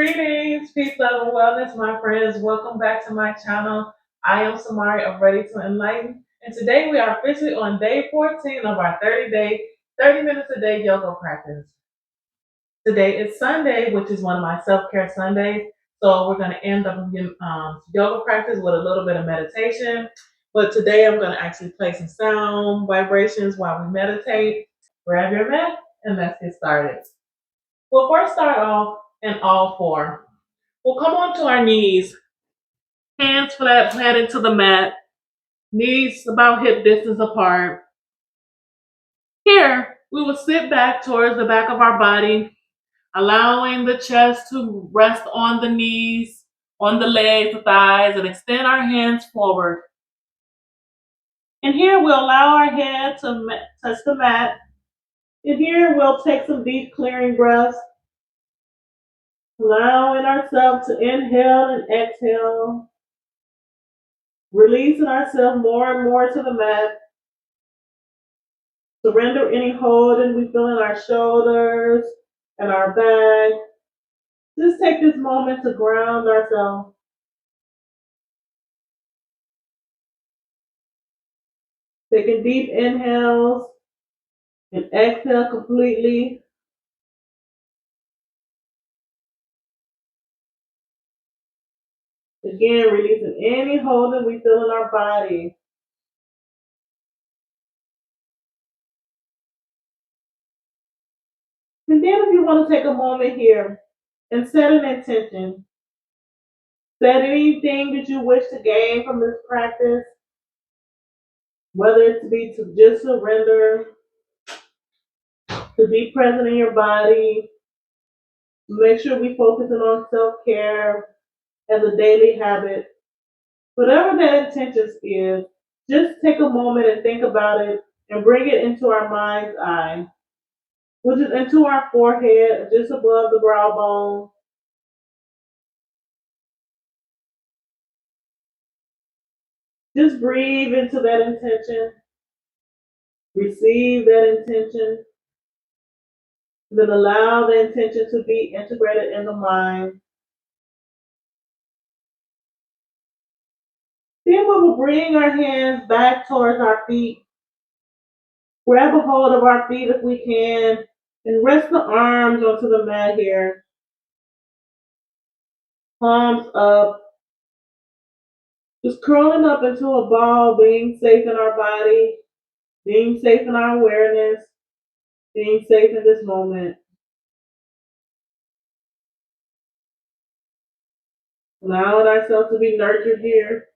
Greetings, peace, love, and wellness, my friends. Welcome back to my channel. I am Samari of Ready to Enlighten, and today we are officially on day 14 of our 30 minutes a day yoga practice. Today is Sunday, which is one of my self-care Sundays. So we're going to end up yoga practice with a little bit of meditation. But today I'm going to actually play some sound vibrations while we meditate. Grab your mat and let's get started. We'll first start off in all four. We'll come onto our knees, hands flat, planted to the mat, knees about hip distance apart. Here, we will sit back towards the back of our body, allowing the chest to rest on the knees, on the legs, the thighs, and extend our hands forward. And here, we'll allow our head to touch the mat. And here, we'll take some deep clearing breaths, allowing ourselves to inhale and exhale. Releasing ourselves more and more to the mat. Surrender any holding we feel in our shoulders and our back. Just take this moment to ground ourselves. Taking deep inhales and exhale completely. Again, releasing any holding we feel in our body. And then if you want to take a moment here and set an intention, set anything that you wish to gain from this practice, whether it be to just surrender, to be present in your body. Make sure we focusing on self-care as a daily habit. Whatever that intention is, just take a moment and think about it and bring it into our mind's eye, which is into our forehead, just above the brow bone. Just breathe into that intention, receive that intention, then allow the intention to be integrated in the mind. Then we will bring our hands back towards our feet. Grab a hold of our feet if we can, and rest the arms onto the mat here. Palms up. Just curling up into a ball, being safe in our body, being safe in our awareness, being safe in this moment. Allowing ourselves to be nurtured here.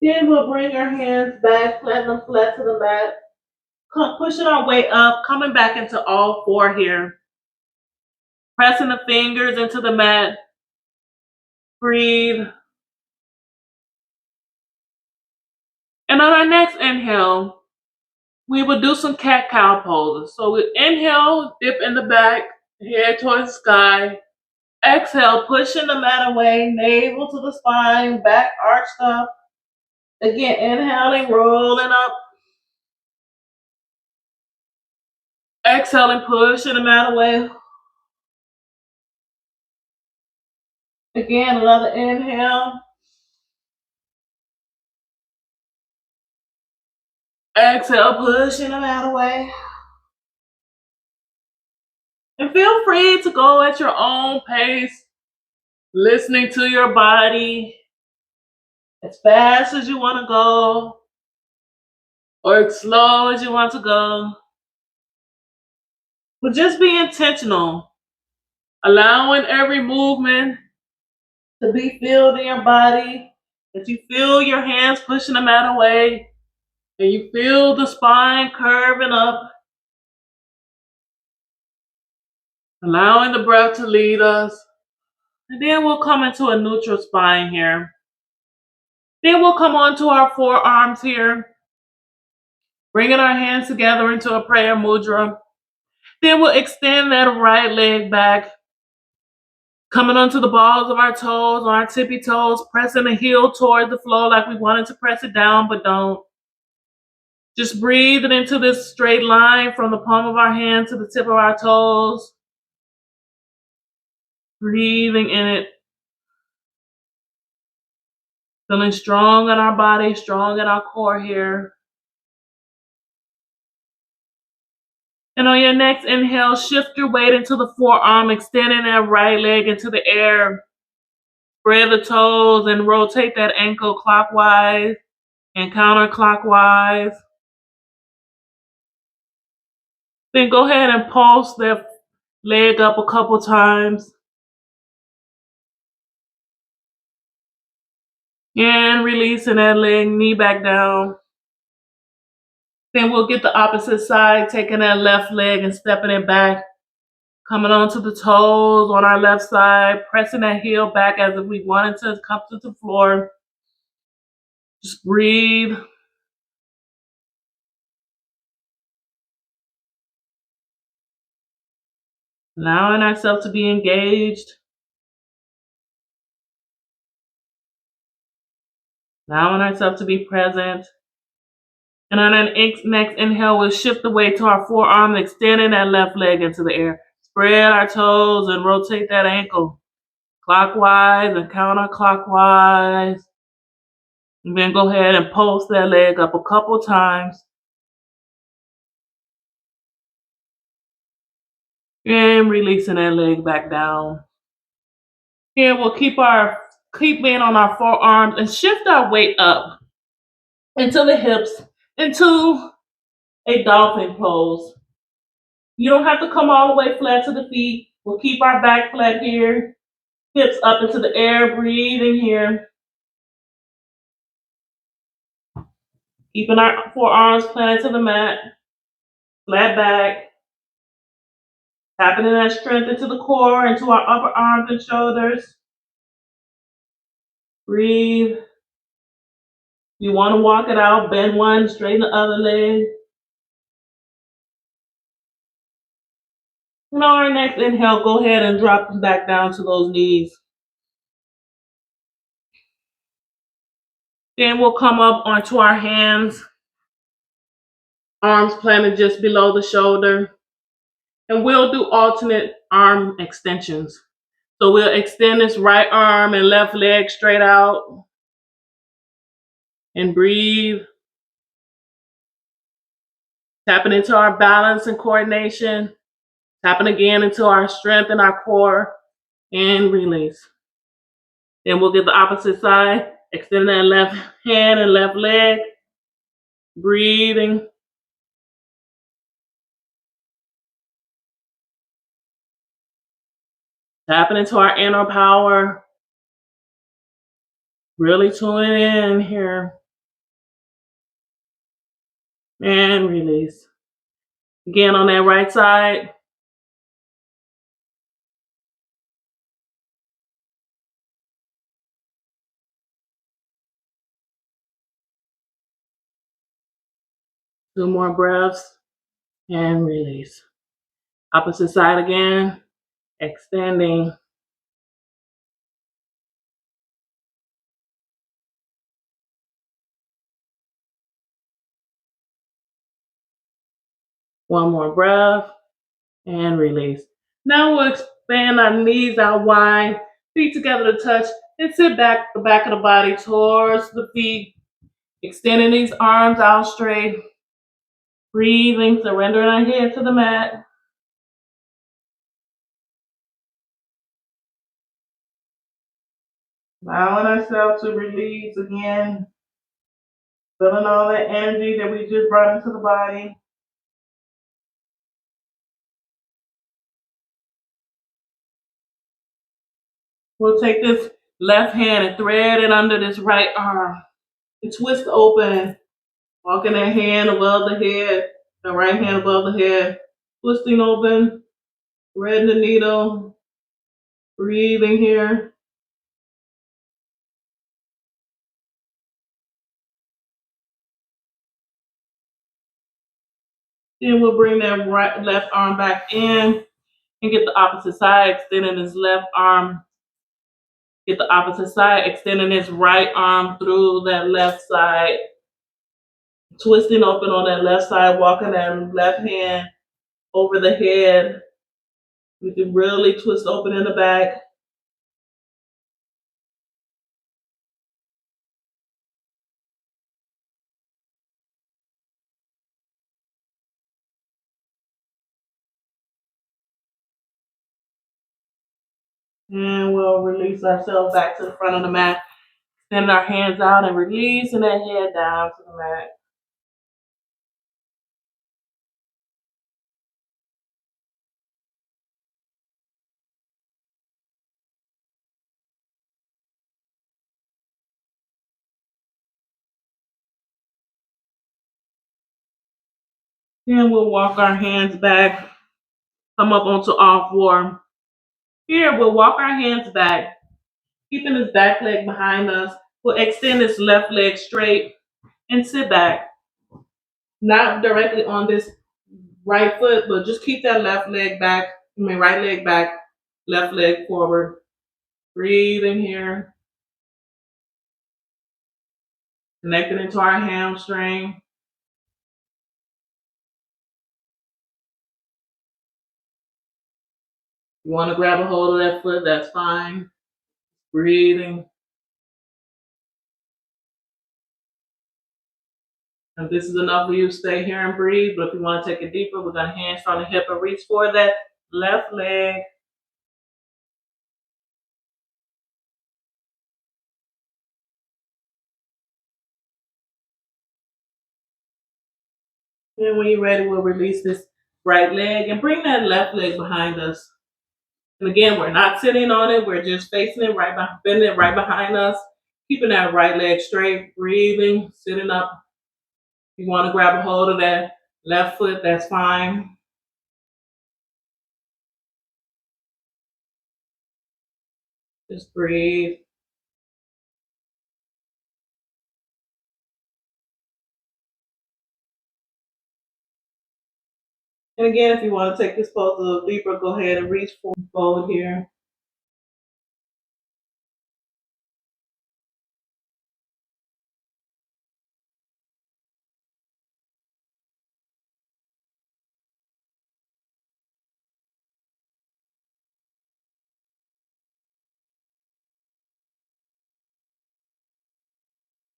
Then we'll bring our hands back, planting them flat to the mat. Pushing our way up, coming back into all four here. Pressing the fingers into the mat. Breathe. And on our next inhale, we will do some cat-cow poses. So we inhale, dip in the back, head towards the sky. Exhale, pushing the mat away, navel to the spine, back arched up. Again, inhaling, rolling up. Exhaling, pushing the mat away. Again, another inhale. Exhale, pushing the mat away. And feel free to go at your own pace, listening to your body as fast as you want to go or as slow as you want to go. But just be intentional, allowing every movement to be filled in your body, that you feel your hands pushing the mat away, and you feel the spine curving up, allowing the breath to lead us. And then we'll come into a neutral spine here. Then we'll come onto our forearms here, bringing our hands together into a prayer mudra. Then we'll extend that right leg back, coming onto the balls of our toes, on our tippy toes, pressing the heel toward the floor like we wanted to press it down, but don't. Just breathe it into this straight line from the palm of our hand to the tip of our toes. Breathing in it. Feeling strong in our body, strong in our core here. And on your next inhale, shift your weight into the forearm, extending that right leg into the air. Spread the toes and rotate that ankle clockwise and counterclockwise. Then go ahead and pulse that leg up a couple times. And releasing that leg, knee back down. Then we'll get the opposite side, taking that left leg and stepping it back. Coming onto the toes on our left side, pressing that heel back as if we wanted to come to the floor. Just breathe. Allowing ourselves to be engaged. Allowing ourselves to be present. And on our next inhale, we'll shift the weight to our forearm, extending that left leg into the air. Spread our toes and rotate that ankle clockwise and counterclockwise. And then go ahead and pulse that leg up a couple times. And releasing that leg back down. Here we'll keep being on our forearms and shift our weight up into the hips, into a dolphin pose. You don't have to come all the way flat to the feet. We'll keep our back flat here. Hips up into the air, breathing here. Keeping our forearms planted to the mat. Flat back. Tapping in that strength into the core, into our upper arms and shoulders. Breathe. You want to walk it out, bend one, straighten the other leg. And on our next inhale, go ahead and drop them back down to those knees. Then we'll come up onto our hands, arms planted just below the shoulder. And we'll do alternate arm extensions. So we'll extend this right arm and left leg straight out. And breathe. Tapping into our balance and coordination. Tapping again into our strength and our core. And release. Then we'll get the opposite side. Extend that left hand and left leg. Breathing. Tapping into our inner power. Really tuning in here. And release. Again on that right side. Two more breaths. And release. Opposite side again. Extending. One more breath. And release. Now we'll expand our knees out wide. Feet together to touch. And sit back, the back of the body towards the feet. Extending these arms out straight. Breathing, surrendering our head to the mat. Allowing ourselves to release again. Feeling all that energy that we just brought into the body. We'll take this left hand and thread it under this right arm. And twist open. Walking that hand above the head. The right hand above the head. Twisting open. Threading the needle. Breathing here. Then we'll bring that left arm back in and get the opposite side, extending his left arm. Get the opposite side, extending his right arm through that left side. Twisting open on that left side, walking that left hand over the head. We can really twist open in the back. And we'll release ourselves back to the front of the mat. Send our hands out and releasing that head down to the mat. Then we'll walk our hands back, come up onto all four. Here, we'll walk our hands back, keeping this back leg behind us. We'll extend this left leg straight and sit back. Not directly on this right foot, but just keep that left leg back. Right leg back, left leg forward. Breathe in here, connecting into our hamstring. You want to grab a hold of that foot, that's fine. Breathing. If this is enough for you, stay here and breathe. But if you want to take it deeper, we're going to hands from the hip and reach for that left leg. And when you're ready, we'll release this right leg and bring that left leg behind us. And again, we're not sitting on it. We're just facing it right behind, bending it right behind us. Keeping that right leg straight, breathing, sitting up. If you want to grab a hold of that left foot, that's fine. Just breathe. And again, if you want to take this pose a little deeper, go ahead and reach forward here.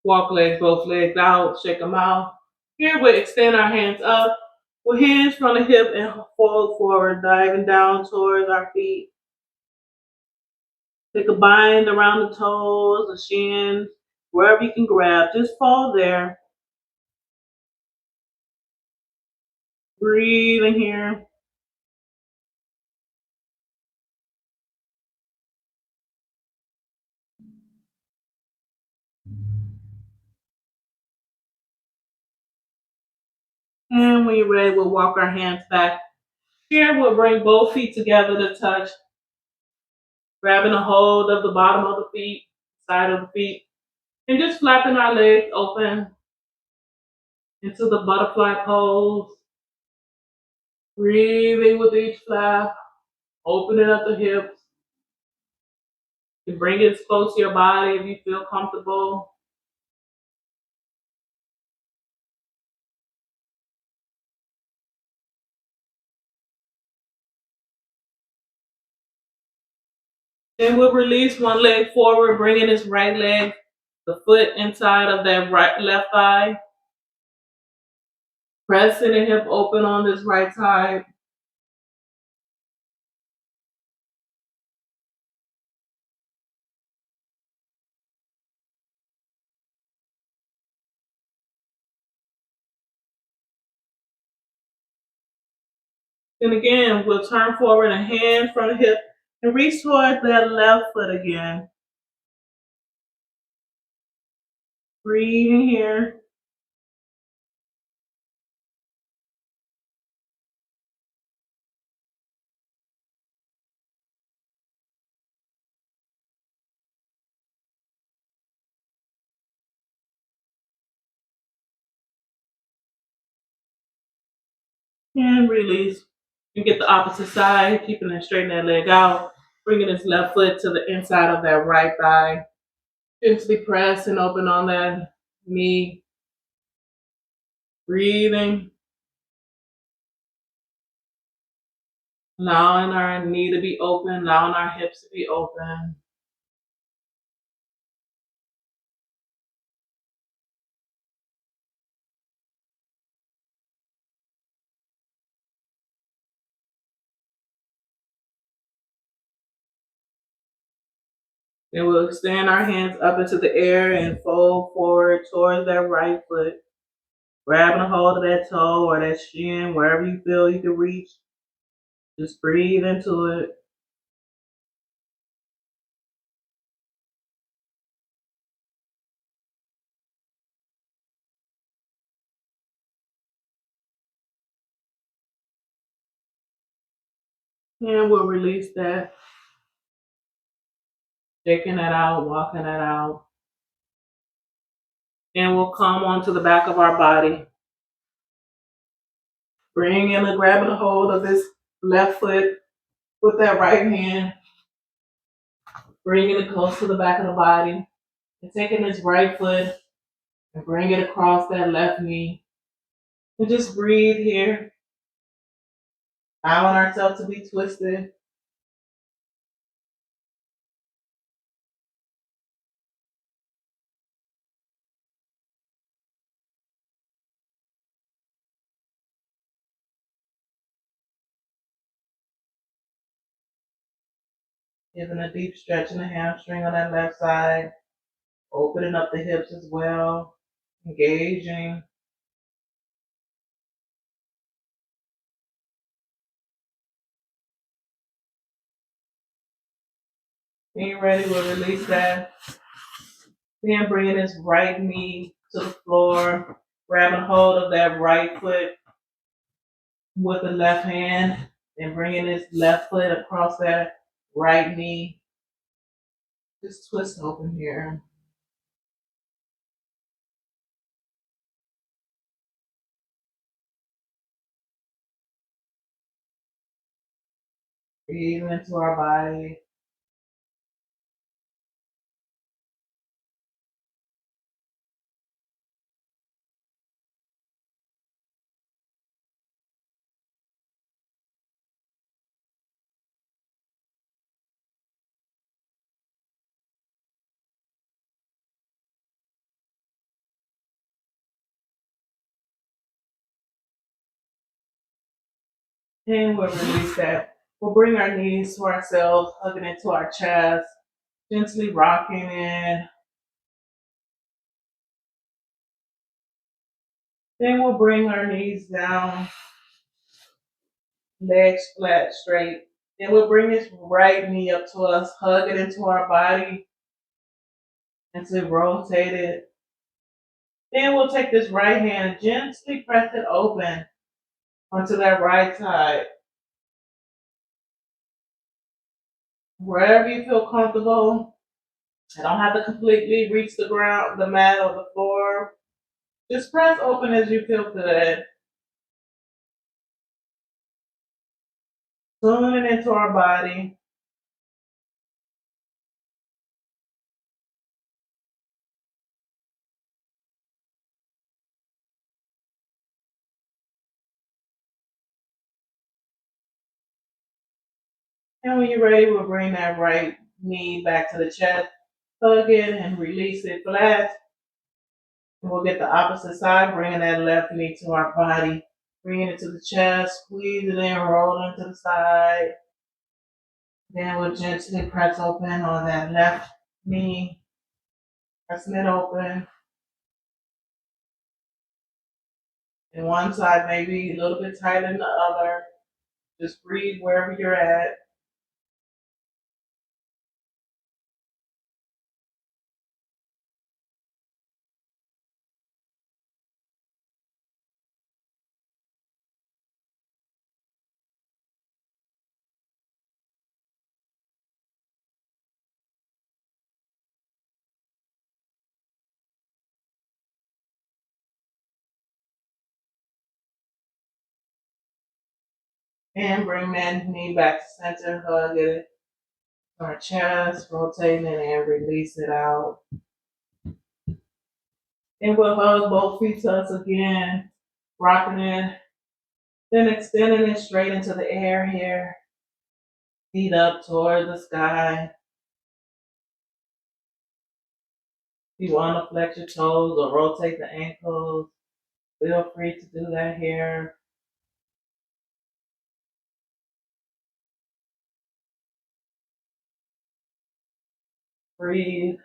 Walk legs, both legs out, shake them out. Here we extend our hands up with hands from the hip and fold forward, diving down towards our feet. Take a bind around the toes, the shins, wherever you can grab. Just fall there. Breathe in here. And when you're ready, we'll walk our hands back. Here we'll bring both feet together to touch, grabbing a hold of the bottom of the feet, side of the feet, and just flapping our legs open into the butterfly pose. Breathing with each flap, opening up the hips. You bring it as close to your body if you feel comfortable. Then we'll release one leg forward, bringing this right leg, the foot inside of that left thigh. Pressing the hip open on this right side. Then again, we'll turn forward a hand from the hip and reach towards that left foot again. Breathing here. And release. And get the opposite side, keeping that straighten that leg out. Bringing this left foot to the inside of that right thigh. Gently press and open on that knee. Breathing, allowing our knee to be open, allowing our hips to be open. Then we'll extend our hands up into the air and fold forward towards that right foot, grabbing a hold of that toe or that shin, wherever you feel you can reach. Just breathe into it. And we'll release that, shaking that out, walking that out. And we'll come onto the back of our body. Bring in and grabbing a hold of this left foot with that right hand. Bringing it close to the back of the body. And taking this right foot and bring it across that left knee. And just breathe here, allowing ourselves to be twisted. Giving a deep stretch in the hamstring on that left side. Opening up the hips as well. Engaging. When you're ready, we'll release that. Then bringing this right knee to the floor. Grabbing hold of that right foot with the left hand. And bringing this left foot across that right knee. Just twist open here. Breathe into our body. And we'll release that. We'll bring our knees to ourselves, hugging into our chest, gently rocking in. Then we'll bring our knees down, legs flat, straight. Then we'll bring this right knee up to us, hug it into our body, and to rotate it. Then we'll take this right hand and gently press it open onto that right side. Wherever you feel comfortable, I don't have to completely reach the ground, the mat, or the floor. Just press open as you feel good. Tuning into our body. And when you're ready, we'll bring that right knee back to the chest. Hug it and release it flat. And we'll get the opposite side, bringing that left knee to our body. Bringing it to the chest, squeeze it in, roll it to the side. Then we'll gently press open on that left knee. Pressing it open. And one side may be a little bit tighter than the other. Just breathe wherever you're at. And bring that knee back to center, hug it to our chest, rotating it and release it out. And we'll hug both feet to us again. rocking it, then extending it straight into the air here, feet up towards the sky. If you want to flex your toes or rotate the ankles, feel free to do that here. Breathe.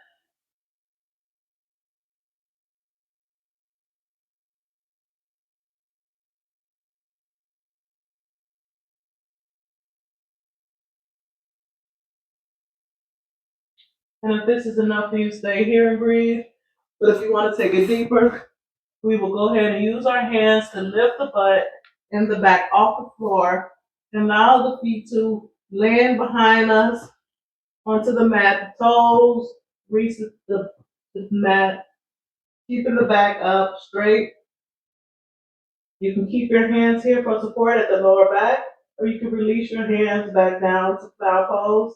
And if this is enough for you, stay here and breathe. But if you want to take it deeper, we will go ahead and use our hands to lift the butt and the back off the floor and allow the feet to land behind us onto the mat. The toes reach the mat, keeping the back up straight. You can keep your hands here for support at the lower back, or you can release your hands back down to flower pose.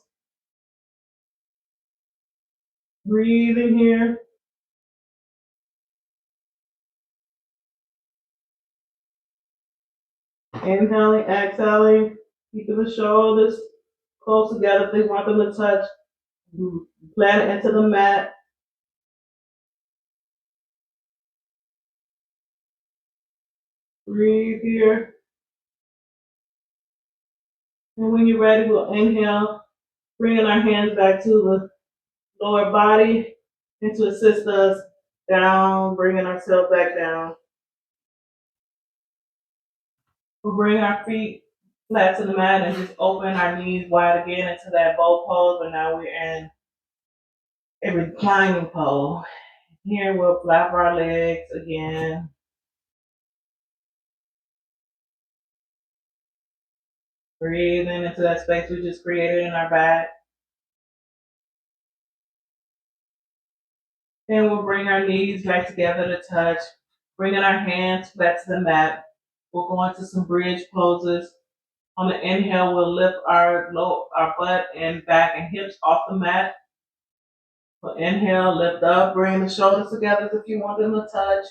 Breathe in here. Inhaling, exhaling, keeping the shoulders close together if they want them to touch. Plant it into the mat. Breathe here. And when you're ready, we'll inhale, bringing our hands back to the lower body and to assist us down, bringing ourselves back down. We'll bring our feet flat to the mat and just open our knees wide again into that bow pose, but now we're in a reclining pose. Here we'll flap our legs again. Breathing into that space we just created in our back. Then we'll bring our knees back together to touch, bringing our hands back to the mat. We'll go into some bridge poses. On the inhale, we'll lift our butt and back and hips off the mat. We'll inhale, lift up, bring the shoulders together if you want them to touch.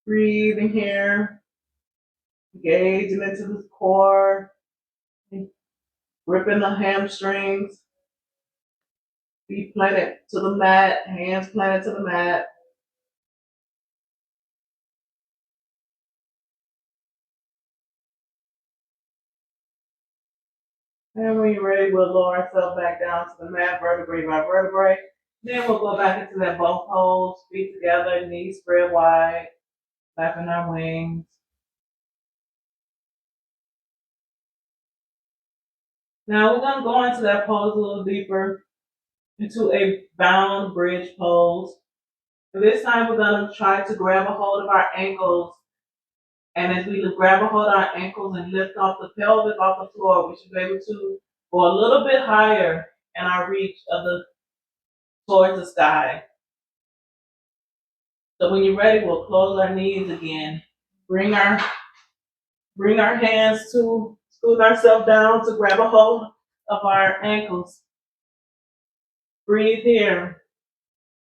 Breathing here, engaging into the core, gripping the hamstrings, feet planted to the mat, hands planted to the mat. And when you're ready, we'll lower ourselves back down to the mat, vertebrae by vertebrae. Then we'll go back into that both pose, feet together, knees spread wide, flapping our wings. Now we're going to go into that pose a little deeper, into a bound bridge pose. And this time we're going to try to grab a hold of our ankles. And as we grab a hold of our ankles and lift off the pelvis off the floor, we should be able to go a little bit higher in our reach of the towards the sky. So when you're ready, we'll close our knees again. Bring our hands to scoot ourselves down to grab a hold of our ankles. Breathe here.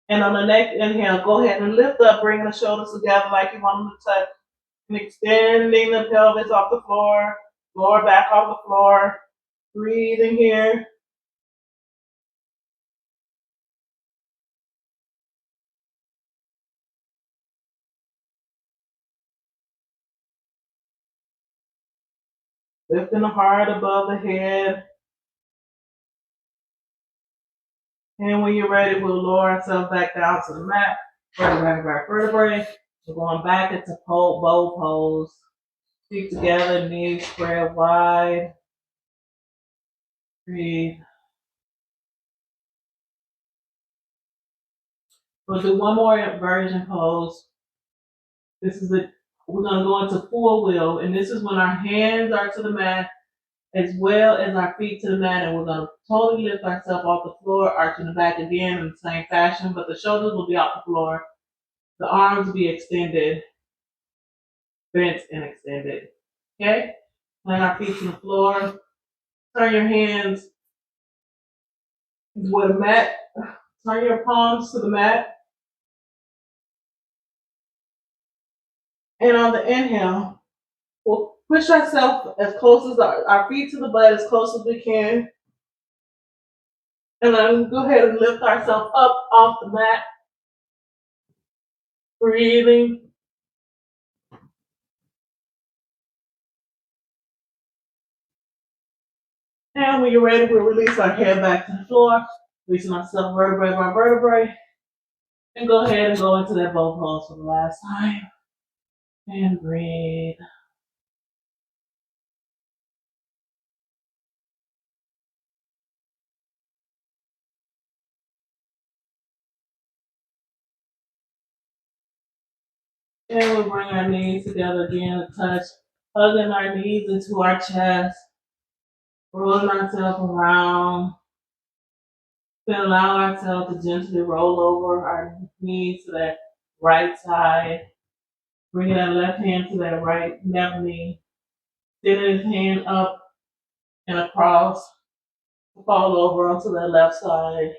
And on the next inhale, go ahead and lift up, bringing the shoulders together like you want them to touch. And extending the pelvis off the floor, lower back off the floor. Breathing here. Lifting the heart above the head. And when you're ready, we'll lower ourselves back down to the mat. Vertebrae by vertebrae. We're going back into bow pose. Feet together, knees spread wide. Breathe. We'll do one more inversion pose. We're gonna go into full wheel, and this is when our hands are to the mat as well as our feet to the mat, and we're gonna totally lift ourselves off the floor, arching the back again in the same fashion, but the shoulders will be off the floor. The arms will be extended, bent and extended. Okay? Plant our feet to the floor. Turn your hands with a mat. Turn your palms to the mat. And on the inhale, we'll push ourselves as close as our feet to the butt as close as we can. And then go ahead and lift ourselves up off the mat, breathing. And when you're ready, we'll release our head back to the floor, releasing ourselves vertebrae by vertebrae. And go ahead and go into that bow pose for the last time. And breathe. And we'll bring our knees together again to touch, hugging our knees into our chest, rolling ourselves around. Then allow ourselves to gently roll over our knees to that right side. Bring that left hand to that right left knee. Then his hand up and across. Fall over onto that left side.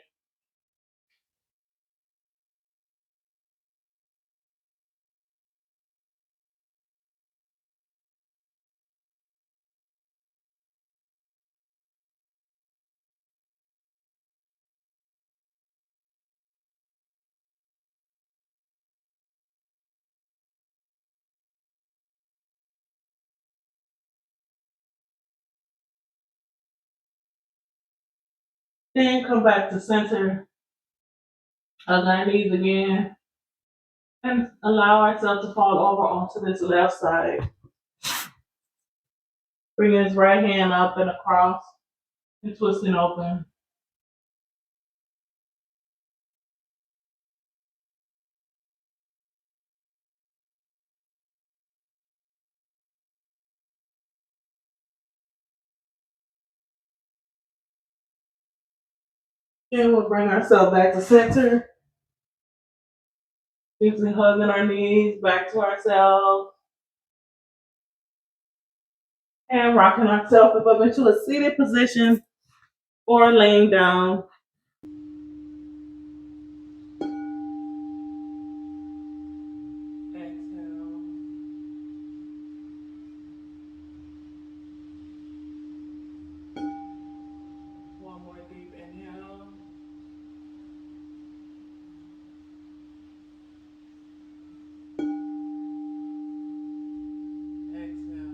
Then come back to center. Hug our knees again. And allow ourselves to fall over onto this left side. Bring his right hand up and across and twisting open. Then we'll bring ourselves back to center. Gently hugging our knees back to ourselves. And rocking ourselves up into a seated position or laying down. Exhale. One more deep inhale. Exhale.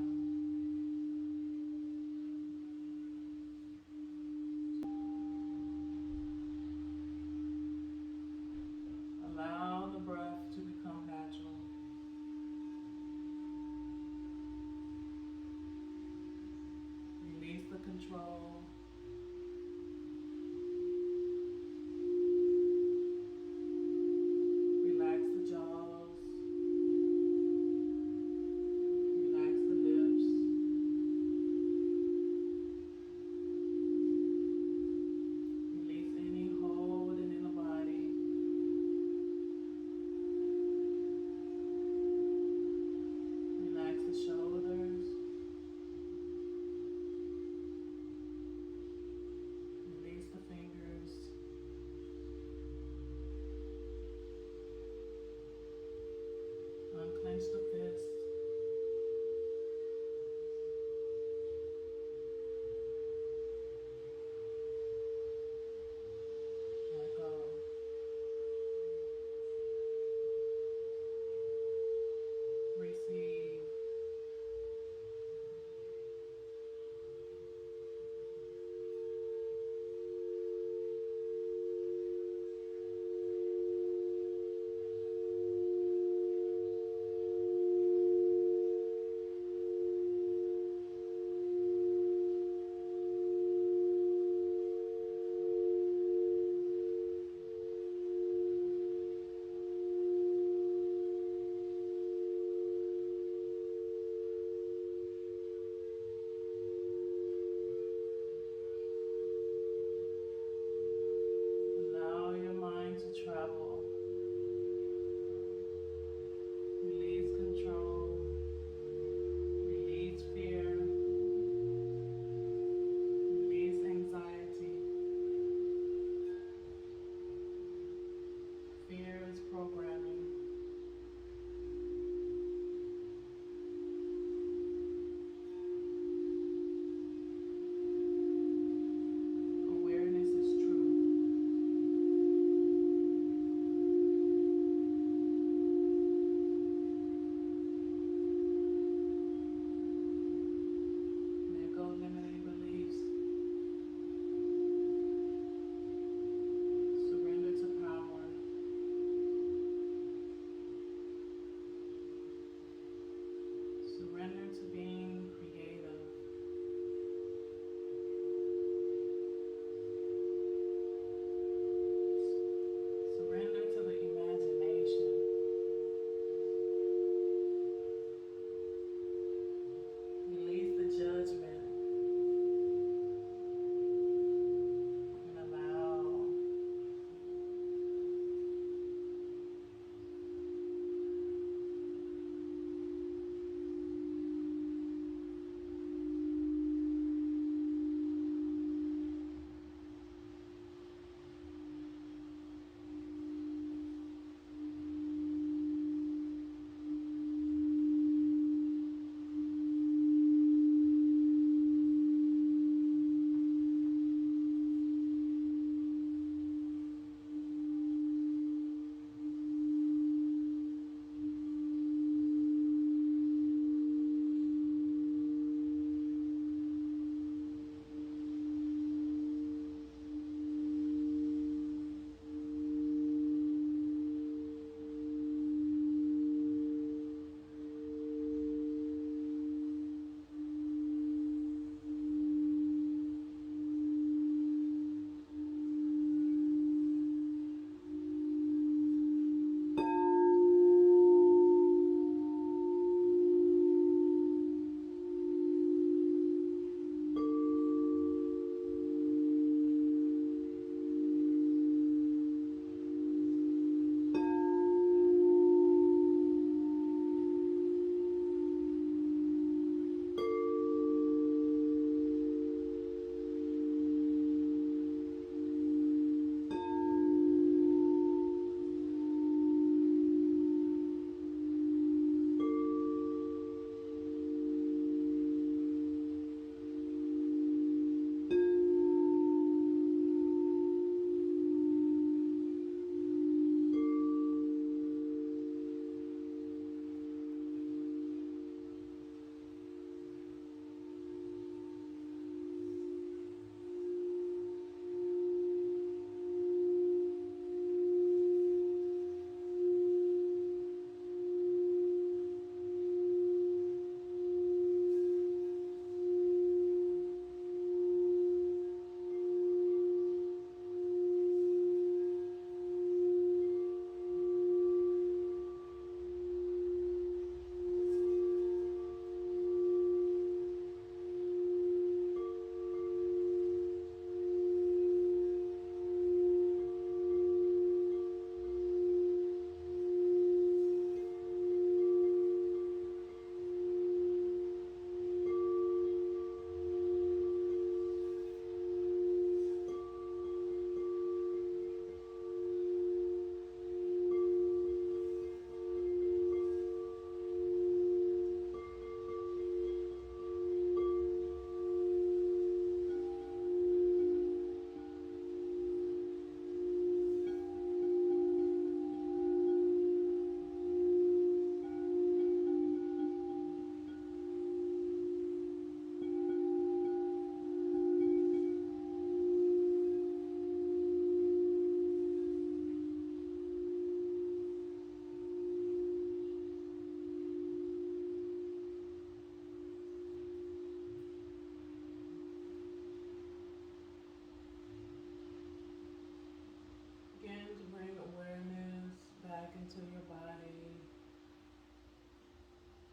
into your body.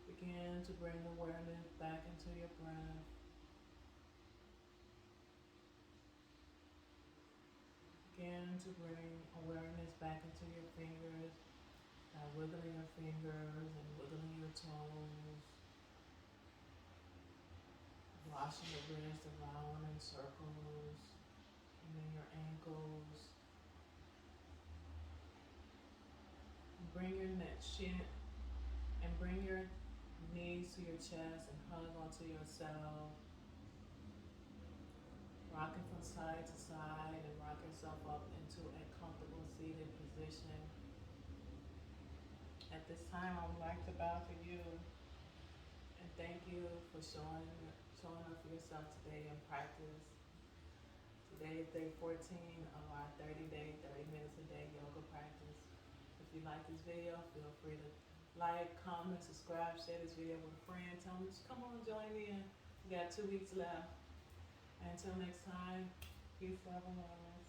Begin to bring awareness back into your breath. Begin to bring awareness back into your fingers by wiggling your fingers and wiggling your toes. Washing your wrists around in circles, and then your ankles. Bring your neck chin and bring your knees to your chest and hug onto yourself. Rocking from side to side and rock yourself up into a comfortable seated position. At this time, I would like to bow for you and thank you for showing up for yourself today in practice. Today is day 14 of our 30-day, 30 minutes a day yoga practice. If you like this video, feel free to like, comment, subscribe, share this video with a friend. Tell them to come on, join in. We got 2 weeks left. Until next time, peace, love, and love.